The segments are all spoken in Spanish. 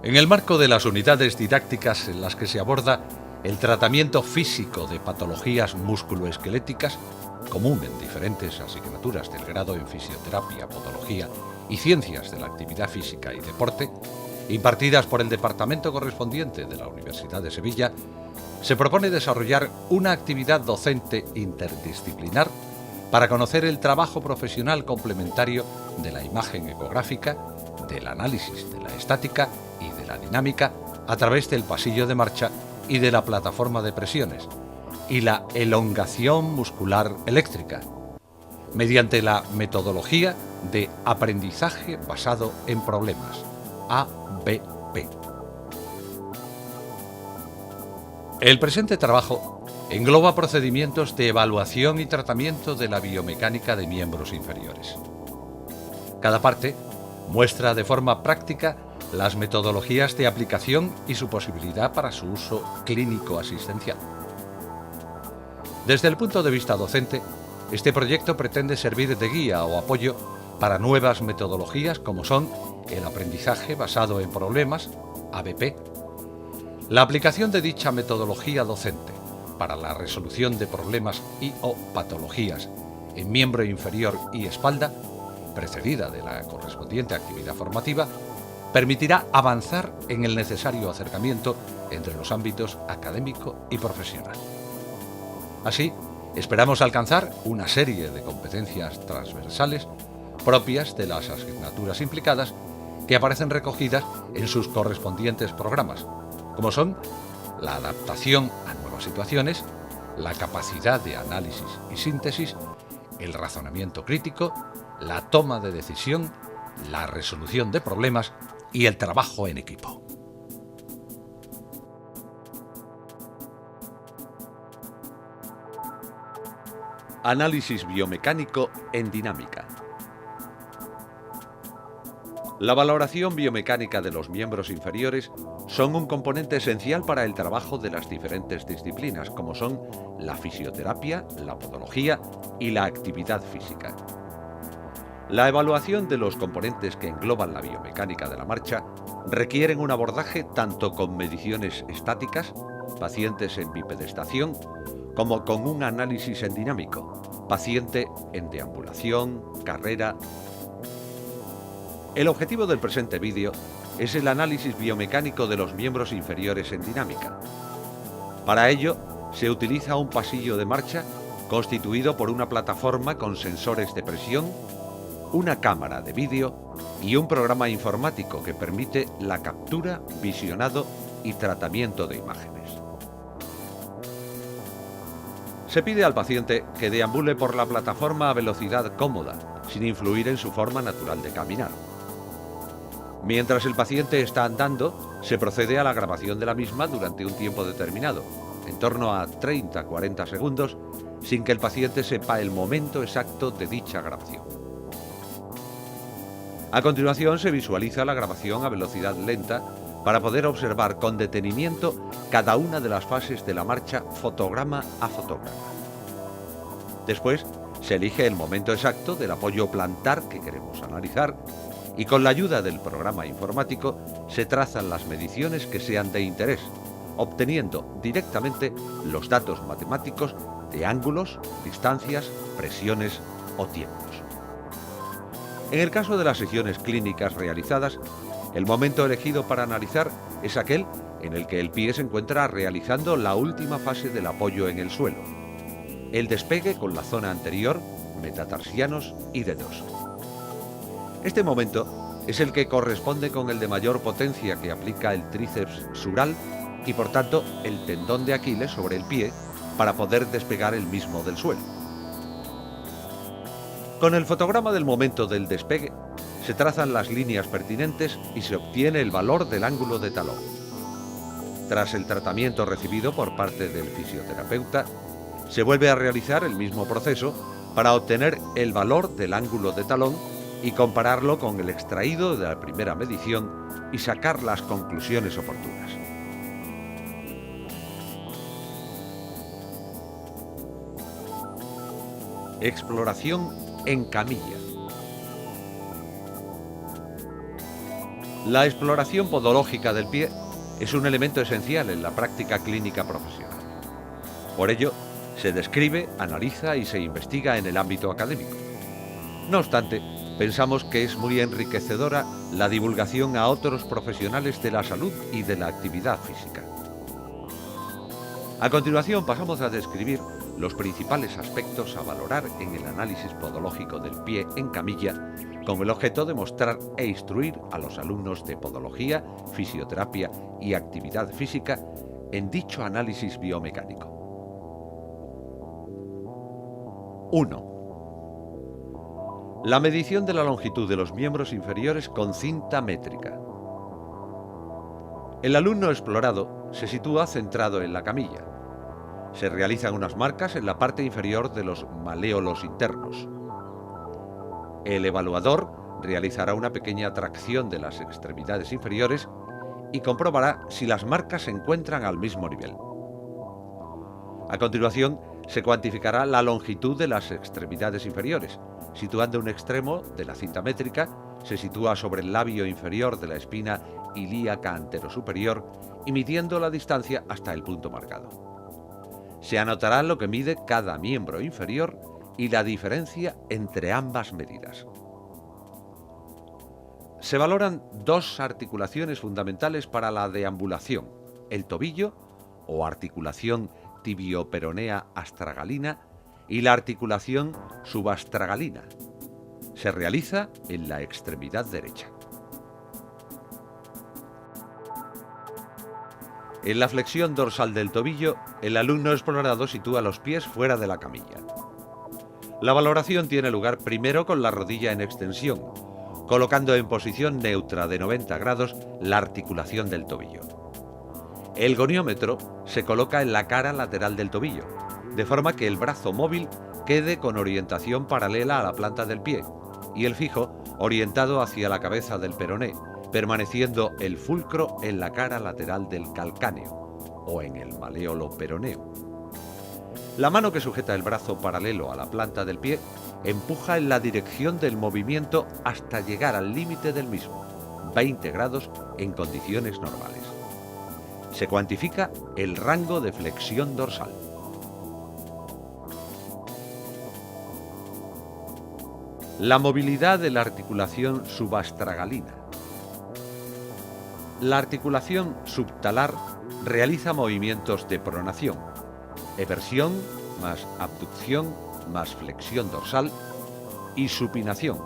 En el marco de las unidades didácticas en las que se aborda el tratamiento físico de patologías musculoesqueléticas, común en diferentes asignaturas del grado en Fisioterapia, Podología y Ciencias de la Actividad Física y Deporte, impartidas por el departamento correspondiente de la Universidad de Sevilla, se propone desarrollar una actividad docente interdisciplinar para conocer el trabajo profesional complementario de la imagen ecográfica, del análisis de la estática y de la dinámica a través del pasillo de marcha y de la plataforma de presiones, y la elongación muscular eléctrica, mediante la metodología de aprendizaje basado en problemas, ABP. El presente trabajo engloba procedimientos de evaluación y tratamiento de la biomecánica de miembros inferiores. Cada parte muestra de forma práctica las metodologías de aplicación y su posibilidad para su uso clínico asistencial. Desde el punto de vista docente, este proyecto pretende servir de guía o apoyo para nuevas metodologías como son el aprendizaje basado en problemas, ABP, la aplicación de dicha metodología docente para la resolución de problemas y/o patologías en miembro inferior y espalda, precedida de la correspondiente actividad formativa, permitirá avanzar en el necesario acercamiento entre los ámbitos académico y profesional. Así, esperamos alcanzar una serie de competencias transversales propias de las asignaturas implicadas que aparecen recogidas en sus correspondientes programas, como son la adaptación a nuevas situaciones, la capacidad de análisis y síntesis, el razonamiento crítico, la toma de decisión, la resolución de problemas y el trabajo en equipo. Análisis biomecánico en dinámica. La valoración biomecánica de los miembros inferiores son un componente esencial para el trabajo de las diferentes disciplinas, como son la fisioterapia, la podología y la actividad física. La evaluación de los componentes que engloban la biomecánica de la marcha requieren un abordaje tanto con mediciones estáticas, pacientes en bipedestación, como con un análisis en dinámico, paciente en deambulación, carrera. El objetivo del presente vídeo es el análisis biomecánico de los miembros inferiores en dinámica. Para ello, se utiliza un pasillo de marcha constituido por una plataforma con sensores de presión, una cámara de vídeo y un programa informático que permite la captura, visionado y tratamiento de imágenes. Se pide al paciente que deambule por la plataforma a velocidad cómoda, sin influir en su forma natural de caminar. Mientras el paciente está andando, se procede a la grabación de la misma durante un tiempo determinado, en torno a 30-40 segundos, sin que el paciente sepa el momento exacto de dicha grabación. A continuación se visualiza la grabación a velocidad lenta para poder observar con detenimiento cada una de las fases de la marcha fotograma a fotograma. Después se elige el momento exacto del apoyo plantar que queremos analizar y con la ayuda del programa informático se trazan las mediciones que sean de interés, obteniendo directamente los datos matemáticos de ángulos, distancias, presiones o tiempos. En el caso de las sesiones clínicas realizadas, el momento elegido para analizar es aquel en el que el pie se encuentra realizando la última fase del apoyo en el suelo, el despegue con la zona anterior, metatarsianos y dedos. Este momento es el que corresponde con el de mayor potencia que aplica el tríceps sural y por tanto el tendón de Aquiles sobre el pie para poder despegar el mismo del suelo. Con el fotograma del momento del despegue se trazan las líneas pertinentes y se obtiene el valor del ángulo de talón. Tras el tratamiento recibido por parte del fisioterapeuta, se vuelve a realizar el mismo proceso para obtener el valor del ángulo de talón y compararlo con el extraído de la primera medición y sacar las conclusiones oportunas. Exploración en camilla. La exploración podológica del pie es un elemento esencial en la práctica clínica profesional. Por ello, se describe, analiza y se investiga en el ámbito académico. No obstante, pensamos que es muy enriquecedora la divulgación a otros profesionales de la salud y de la actividad física. A continuación pasamos a describir los principales aspectos a valorar en el análisis podológico del pie en camilla, con el objeto de mostrar e instruir a los alumnos de podología, fisioterapia y actividad física en dicho análisis biomecánico. 1. La medición de la longitud de los miembros inferiores con cinta métrica. El alumno explorado se sitúa centrado en la camilla. Se realizan unas marcas en la parte inferior de los maléolos internos. El evaluador realizará una pequeña tracción de las extremidades inferiores y comprobará si las marcas se encuentran al mismo nivel. A continuación, se cuantificará la longitud de las extremidades inferiores, situando un extremo de la cinta métrica, se sitúa sobre el labio inferior de la espina ilíaca anterosuperior y midiendo la distancia hasta el punto marcado. Se anotará lo que mide cada miembro inferior y la diferencia entre ambas medidas. Se valoran dos articulaciones fundamentales para la deambulación: el tobillo, o articulación tibioperonea astragalina, y la articulación subastragalina. Se realiza en la extremidad derecha. En la flexión dorsal del tobillo, el alumno explorado sitúa los pies fuera de la camilla. La valoración tiene lugar primero con la rodilla en extensión, colocando en posición neutra de 90 grados la articulación del tobillo. El goniómetro se coloca en la cara lateral del tobillo, de forma que el brazo móvil quede con orientación paralela a la planta del pie y el fijo orientado hacia la cabeza del peroné, permaneciendo el fulcro en la cara lateral del calcáneo o en el maléolo peroneo. La mano que sujeta el brazo paralelo a la planta del pie empuja en la dirección del movimiento hasta llegar al límite del mismo, 20 grados en condiciones normales. Se cuantifica el rango de flexión dorsal. La movilidad de la articulación subastragalina. La articulación subtalar realiza movimientos de pronación, eversión más abducción más flexión dorsal, y supinación,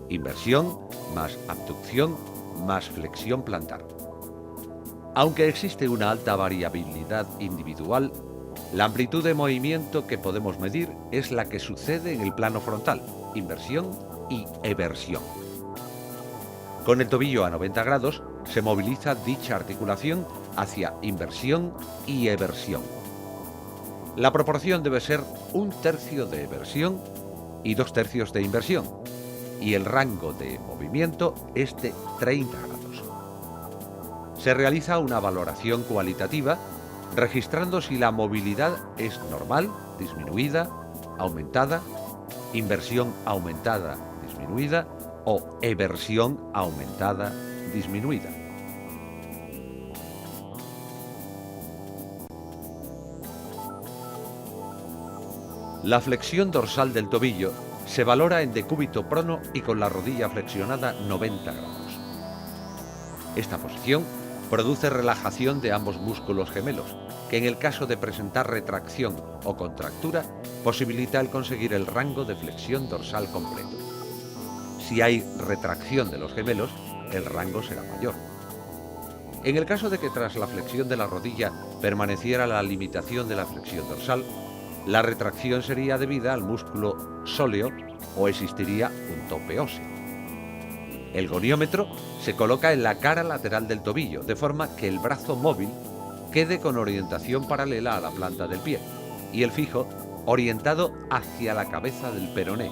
inversión más abducción más flexión plantar. Aunque existe una alta variabilidad individual, la amplitud de movimiento que podemos medir es la que sucede en el plano frontal, inversión y eversión. Con el tobillo a 90 grados, se moviliza dicha articulación hacia inversión y eversión. La proporción debe ser 1/3 de eversión y 2/3 de inversión, y el rango de movimiento es de 30 grados. Se realiza una valoración cualitativa, registrando si la movilidad es normal, disminuida, aumentada, inversión aumentada, disminuida o eversión aumentada, disminuida. La flexión dorsal del tobillo se valora en decúbito prono y con la rodilla flexionada 90 grados. Esta posición produce relajación de ambos músculos gemelos, que en el caso de presentar retracción o contractura, posibilita el conseguir el rango de flexión dorsal completo. Si hay retracción de los gemelos, el rango será mayor. En el caso de que tras la flexión de la rodilla permaneciera la limitación de la flexión dorsal, la retracción sería debida al músculo sóleo o existiría un tope óseo. El goniómetro se coloca en la cara lateral del tobillo, de forma que el brazo móvil quede con orientación paralela a la planta del pie y el fijo orientado hacia la cabeza del peroné,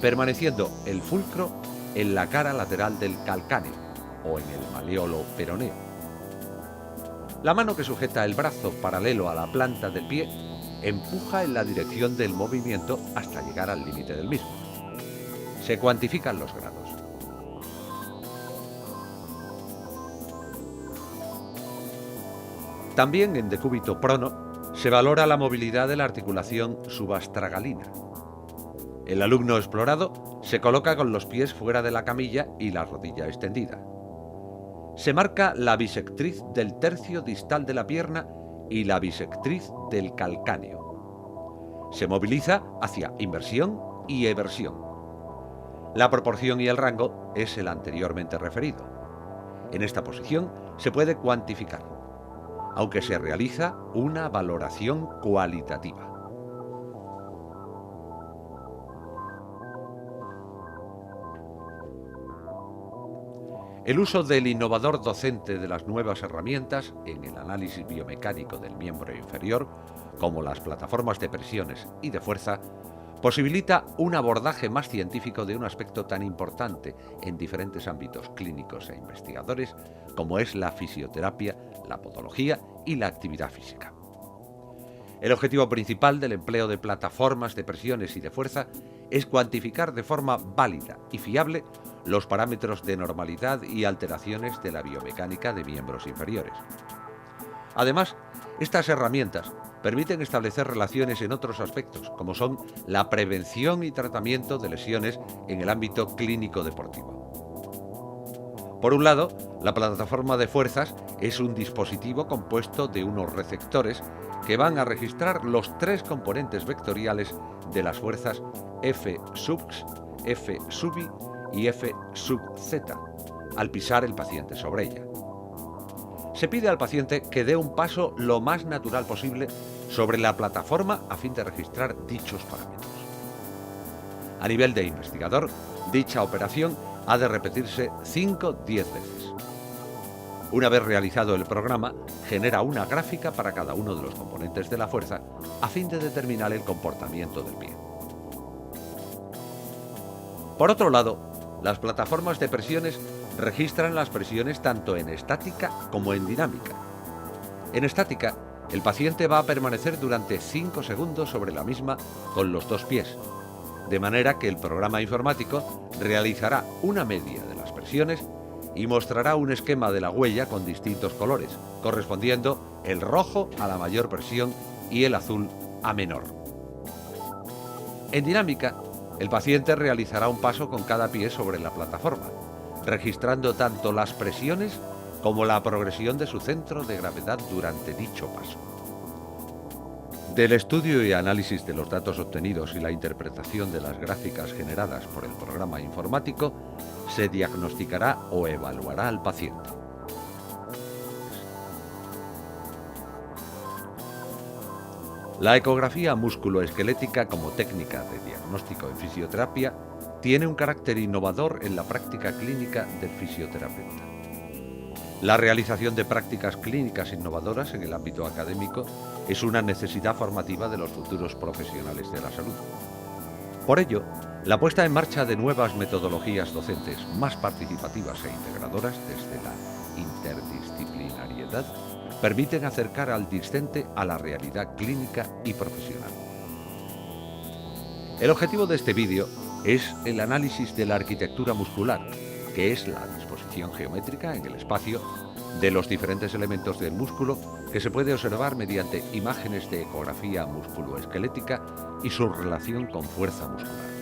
permaneciendo el fulcro en la cara lateral del calcáneo o en el maléolo peroneo. La mano que sujeta el brazo paralelo a la planta del pie empuja en la dirección del movimiento hasta llegar al límite del mismo. Se cuantifican los grados. También en decúbito prono se valora la movilidad de la articulación subastragalina. El alumno explorado se coloca con los pies fuera de la camilla y la rodilla extendida. Se marca la bisectriz del tercio distal de la pierna y la bisectriz del calcáneo. Se moviliza hacia inversión y eversión. La proporción y el rango es el anteriormente referido. En esta posición se puede cuantificar, aunque se realiza una valoración cualitativa. El uso del innovador docente de las nuevas herramientas en el análisis biomecánico del miembro inferior, como las plataformas de presiones y de fuerza, posibilita un abordaje más científico de un aspecto tan importante en diferentes ámbitos clínicos e investigadores como es la fisioterapia, la podología y la actividad física. El objetivo principal del empleo de plataformas de presiones y de fuerza es cuantificar de forma válida y fiable los parámetros de normalidad y alteraciones de la biomecánica de miembros inferiores. Además, estas herramientas permiten establecer relaciones en otros aspectos, como son la prevención y tratamiento de lesiones en el ámbito clínico deportivo. Por un lado, la plataforma de fuerzas es un dispositivo compuesto de unos receptores que van a registrar los tres componentes vectoriales de las fuerzas F sub x, F sub y y F sub z al pisar el paciente sobre ella. Se pide al paciente que dé un paso lo más natural posible sobre la plataforma a fin de registrar dichos parámetros. A nivel de investigador, dicha operación ha de repetirse 5-10 veces. Una vez realizado el programa, genera una gráfica para cada uno de los componentes de la fuerza a fin de determinar el comportamiento del pie. Por otro lado, las plataformas de presiones registran las presiones tanto en estática como en dinámica. En estática, el paciente va a permanecer durante 5 segundos sobre la misma con los dos pies, de manera que el programa informático realizará una media de las presiones y mostrará un esquema de la huella con distintos colores, correspondiendo el rojo a la mayor presión y el azul a menor. En dinámica, el paciente realizará un paso con cada pie sobre la plataforma, registrando tanto las presiones como la progresión de su centro de gravedad durante dicho paso. Del estudio y análisis de los datos obtenidos y la interpretación de las gráficas generadas por el programa informático, se diagnosticará o evaluará al paciente. La ecografía musculoesquelética como técnica de diagnóstico en fisioterapia tiene un carácter innovador en la práctica clínica del fisioterapeuta. La realización de prácticas clínicas innovadoras en el ámbito académico es una necesidad formativa de los futuros profesionales de la salud. Por ello, la puesta en marcha de nuevas metodologías docentes más participativas e integradoras desde la interdisciplinariedad permiten acercar al discente a la realidad clínica y profesional. El objetivo de este vídeo es el análisis de la arquitectura muscular, que es la disposición geométrica en el espacio de los diferentes elementos del músculo que se puede observar mediante imágenes de ecografía musculoesquelética y su relación con fuerza muscular.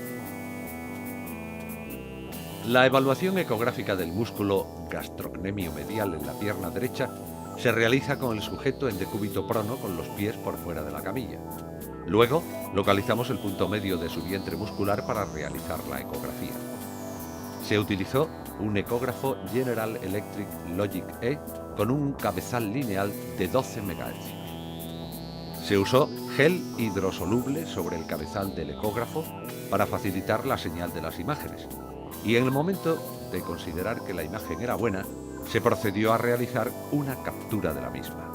La evaluación ecográfica del músculo gastrocnemio medial en la pierna derecha se realiza con el sujeto en decúbito prono con los pies por fuera de la camilla. Luego, localizamos el punto medio de su vientre muscular para realizar la ecografía. Se utilizó un ecógrafo General Electric Logic E con un cabezal lineal de 12 MHz. Se usó gel hidrosoluble sobre el cabezal del ecógrafo para facilitar la señal de las imágenes. Y en el momento de considerar que la imagen era buena, se procedió a realizar una captura de la misma.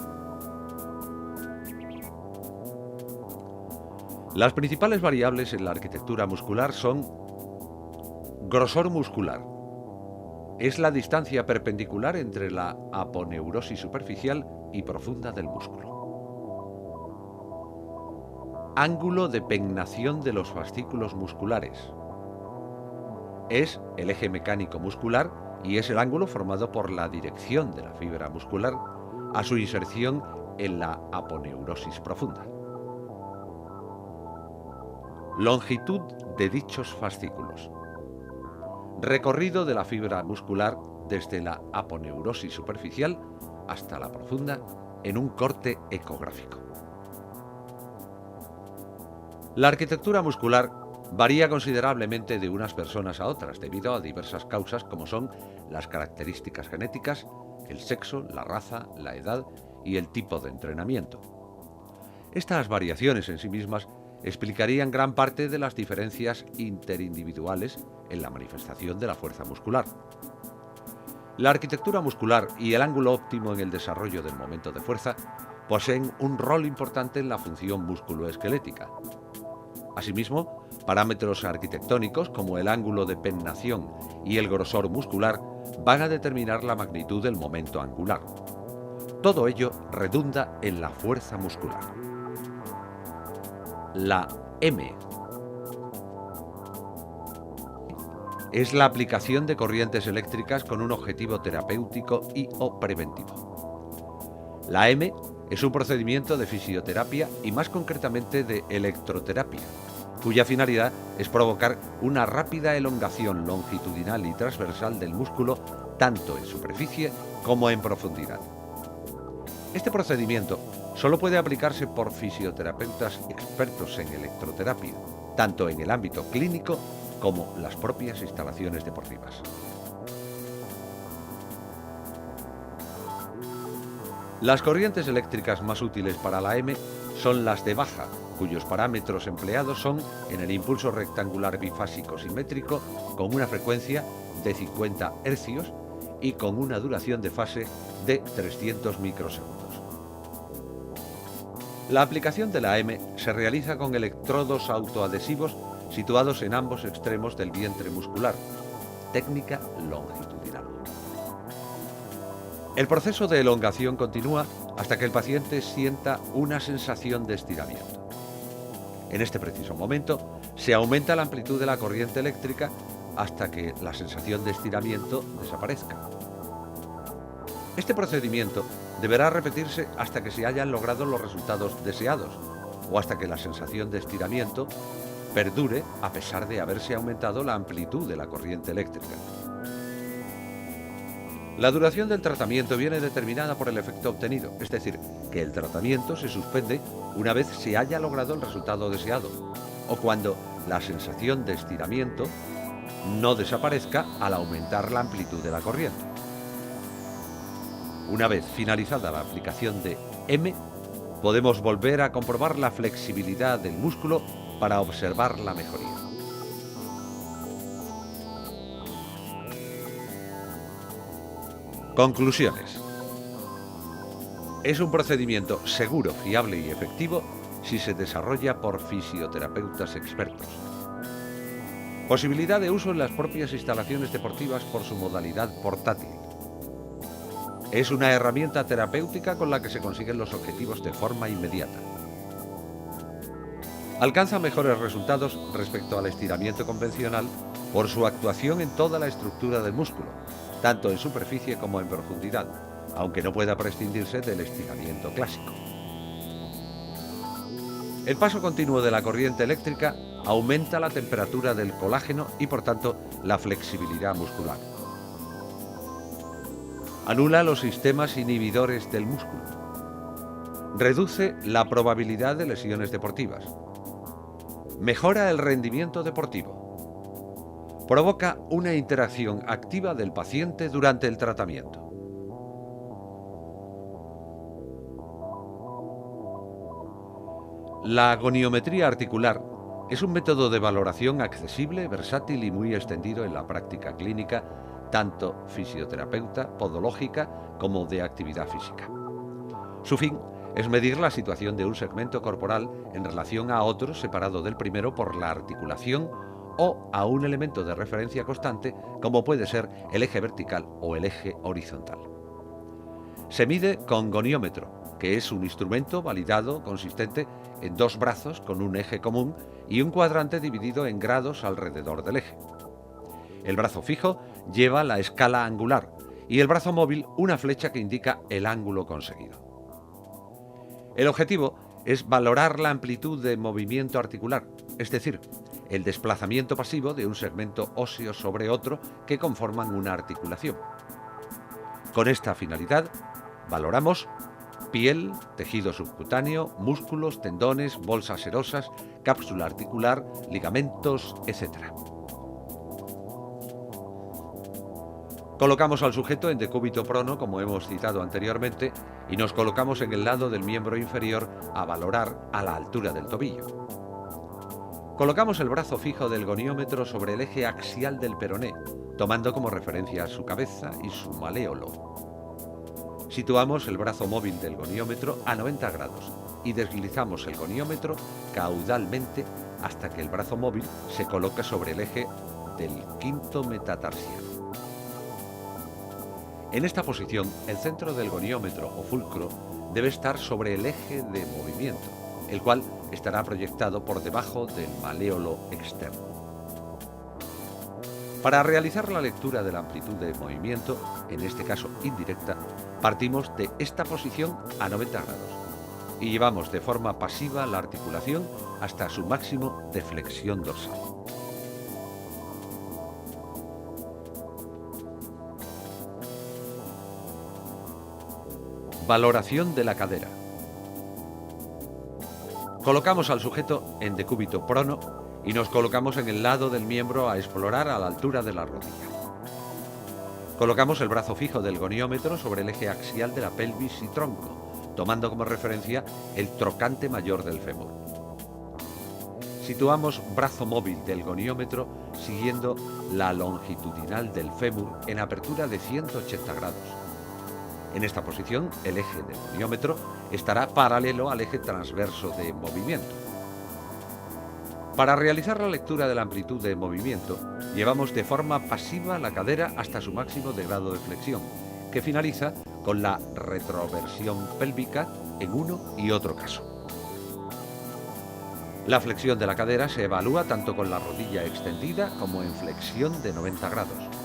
Las principales variables en la arquitectura muscular son grosor muscular. Es la distancia perpendicular entre la aponeurosis superficial y profunda del músculo. Ángulo de pegnación de los fascículos musculares. Es el eje mecánico muscular y es el ángulo formado por la dirección de la fibra muscular a su inserción en la aponeurosis profunda. Longitud de dichos fascículos. Recorrido de la fibra muscular desde la aponeurosis superficial hasta la profunda en un corte ecográfico. La arquitectura muscular varía considerablemente de unas personas a otras debido a diversas causas como son las características genéticas, el sexo, la raza, la edad y el tipo de entrenamiento. Estas variaciones en sí mismas explicarían gran parte de las diferencias interindividuales en la manifestación de la fuerza muscular. La arquitectura muscular y el ángulo óptimo en el desarrollo del momento de fuerza poseen un rol importante en la función musculoesquelética. Asimismo, parámetros arquitectónicos como el ángulo de pennación y el grosor muscular van a determinar la magnitud del momento angular. Todo ello redunda en la fuerza muscular. La M es la aplicación de corrientes eléctricas con un objetivo terapéutico y/o preventivo. La M es un procedimiento de fisioterapia y más concretamente de electroterapia, cuya finalidad es provocar una rápida elongación longitudinal y transversal del músculo tanto en superficie como en profundidad. Este procedimiento solo puede aplicarse por fisioterapeutas expertos en electroterapia, tanto en el ámbito clínico como las propias instalaciones deportivas. Las corrientes eléctricas más útiles para la M son las de baja, cuyos parámetros empleados son en el impulso rectangular bifásico simétrico con una frecuencia de 50 Hz y con una duración de fase de 300 microsegundos. La aplicación de la M se realiza con electrodos autoadhesivos situados en ambos extremos del vientre muscular, técnica longitudinal. El proceso de elongación continúa hasta que el paciente sienta una sensación de estiramiento. En este preciso momento, se aumenta la amplitud de la corriente eléctrica hasta que la sensación de estiramiento desaparezca. Este procedimiento deberá repetirse hasta que se hayan logrado los resultados deseados o hasta que la sensación de estiramiento perdure a pesar de haberse aumentado la amplitud de la corriente eléctrica. La duración del tratamiento viene determinada por el efecto obtenido, es decir, que el tratamiento se suspende una vez se haya logrado el resultado deseado o cuando la sensación de estiramiento no desaparezca al aumentar la amplitud de la corriente. Una vez finalizada la aplicación de M, podemos volver a comprobar la flexibilidad del músculo para observar la mejoría. Conclusiones. Es un procedimiento seguro, fiable y efectivo si se desarrolla por fisioterapeutas expertos. Posibilidad de uso en las propias instalaciones deportivas por su modalidad portátil. Es una herramienta terapéutica con la que se consiguen los objetivos de forma inmediata. Alcanza mejores resultados respecto al estiramiento convencional por su actuación en toda la estructura del músculo, tanto en superficie como en profundidad, aunque no pueda prescindirse del estiramiento clásico. El paso continuo de la corriente eléctrica aumenta la temperatura del colágeno y, por tanto, la flexibilidad muscular. Anula los sistemas inhibidores del músculo. Reduce la probabilidad de lesiones deportivas. Mejora el rendimiento deportivo. Provoca una interacción activa del paciente durante el tratamiento. La goniometría articular es un método de valoración accesible, versátil y muy extendido en la práctica clínica, tanto fisioterapeuta, podológica como de actividad física. Su fin es medir la situación de un segmento corporal en relación a otro separado del primero por la articulación o a un elemento de referencia constante como puede ser el eje vertical o el eje horizontal. Se mide con goniómetro, que es un instrumento validado consistente en dos brazos con un eje común y un cuadrante dividido en grados alrededor del eje. El brazo fijo lleva la escala angular y el brazo móvil una flecha que indica el ángulo conseguido. El objetivo es valorar la amplitud de movimiento articular, es decir, el desplazamiento pasivo de un segmento óseo sobre otro que conforman una articulación. Con esta finalidad, valoramos piel, tejido subcutáneo, músculos, tendones, bolsas serosas, cápsula articular, ligamentos, etc. Colocamos al sujeto en decúbito prono, como hemos citado anteriormente, y nos colocamos en el lado del miembro inferior a valorar a la altura del tobillo. Colocamos el brazo fijo del goniómetro sobre el eje axial del peroné, tomando como referencia su cabeza y su maléolo. Situamos el brazo móvil del goniómetro a 90 grados y deslizamos el goniómetro caudalmente hasta que el brazo móvil se coloca sobre el eje del quinto metatarsiano. En esta posición, el centro del goniómetro o fulcro debe estar sobre el eje de movimiento, el cual estará proyectado por debajo del maléolo externo. Para realizar la lectura de la amplitud de movimiento, en este caso indirecta, partimos de esta posición a 90 grados y llevamos de forma pasiva la articulación hasta su máximo de flexión dorsal. Valoración de la cadera. Colocamos al sujeto en decúbito prono y nos colocamos en el lado del miembro a explorar a la altura de la rodilla. Colocamos el brazo fijo del goniómetro sobre el eje axial de la pelvis y tronco, tomando como referencia el trocante mayor del fémur. Situamos brazo móvil del goniómetro siguiendo la longitudinal del fémur en apertura de 180 grados. En esta posición, el eje del goniómetro estará paralelo al eje transverso de movimiento. Para realizar la lectura de la amplitud de movimiento, llevamos de forma pasiva la cadera hasta su máximo de grado de flexión, que finaliza con la retroversión pélvica en uno y otro caso. La flexión de la cadera se evalúa tanto con la rodilla extendida como en flexión de 90 grados.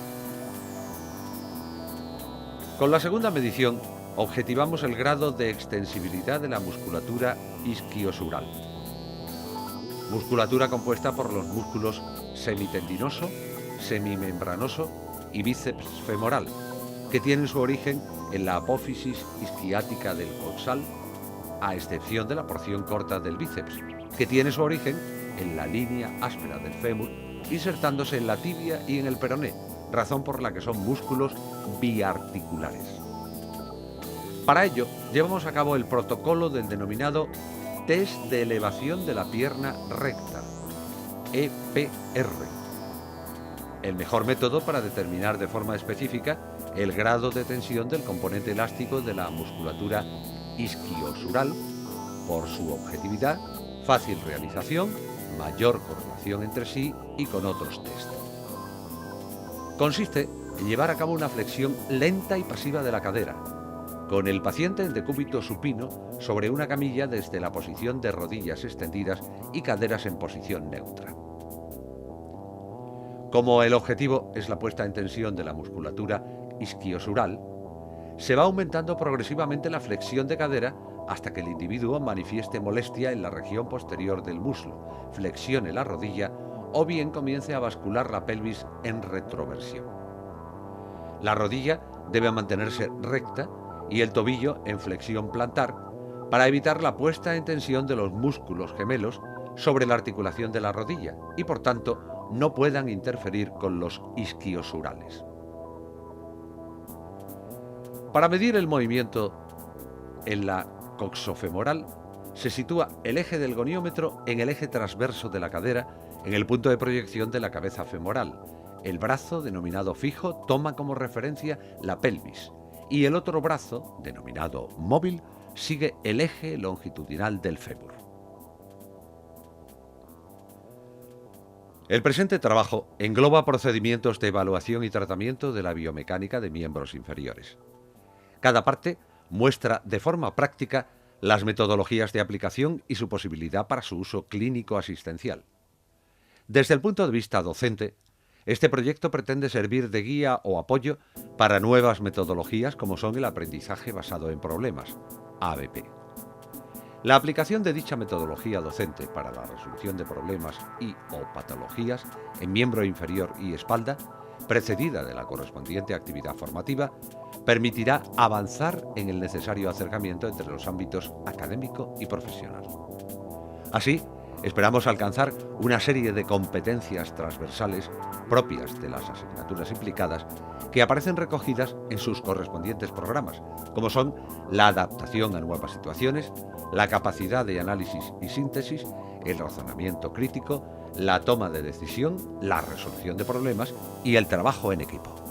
Con la segunda medición, objetivamos el grado de extensibilidad de la musculatura isquiosural. Musculatura compuesta por los músculos semitendinoso, semimembranoso y bíceps femoral, que tienen su origen en la apófisis isquiática del coxal, a excepción de la porción corta del bíceps, que tiene su origen en la línea áspera del fémur, insertándose en la tibia y en el peroné, razón por la que son músculos biarticulares. Para ello, llevamos a cabo el protocolo del denominado test de elevación de la pierna recta, EPR, el mejor método para determinar de forma específica el grado de tensión del componente elástico de la musculatura isquiosural por su objetividad, fácil realización, mayor correlación entre sí y con otros test. Consiste en llevar a cabo una flexión lenta y pasiva de la cadera, con el paciente en decúbito supino sobre una camilla desde la posición de rodillas extendidas y caderas en posición neutra. Como el objetivo es la puesta en tensión de la musculatura isquiosural, se va aumentando progresivamente la flexión de cadera hasta que el individuo manifieste molestia en la región posterior del muslo, flexione la rodilla o bien comience a bascular la pelvis en retroversión. La rodilla debe mantenerse recta y el tobillo en flexión plantar para evitar la puesta en tensión de los músculos gemelos sobre la articulación de la rodilla y por tanto no puedan interferir con los isquiosurales. Para medir el movimiento en la coxofemoral se sitúa el eje del goniómetro en el eje transverso de la cadera en el punto de proyección de la cabeza femoral. El brazo, denominado fijo, toma como referencia la pelvis y el otro brazo, denominado móvil, sigue el eje longitudinal del fémur. El presente trabajo engloba procedimientos de evaluación y tratamiento de la biomecánica de miembros inferiores. Cada parte muestra de forma práctica las metodologías de aplicación y su posibilidad para su uso clínico asistencial. Desde el punto de vista docente, este proyecto pretende servir de guía o apoyo para nuevas metodologías como son el aprendizaje basado en problemas, ABP. La aplicación de dicha metodología docente para la resolución de problemas y o patologías en miembro inferior y espalda, precedida de la correspondiente actividad formativa, permitirá avanzar en el necesario acercamiento entre los ámbitos académico y profesional. Así, esperamos alcanzar una serie de competencias transversales propias de las asignaturas implicadas que aparecen recogidas en sus correspondientes programas, como son la adaptación a nuevas situaciones, la capacidad de análisis y síntesis, el razonamiento crítico, la toma de decisión, la resolución de problemas y el trabajo en equipo.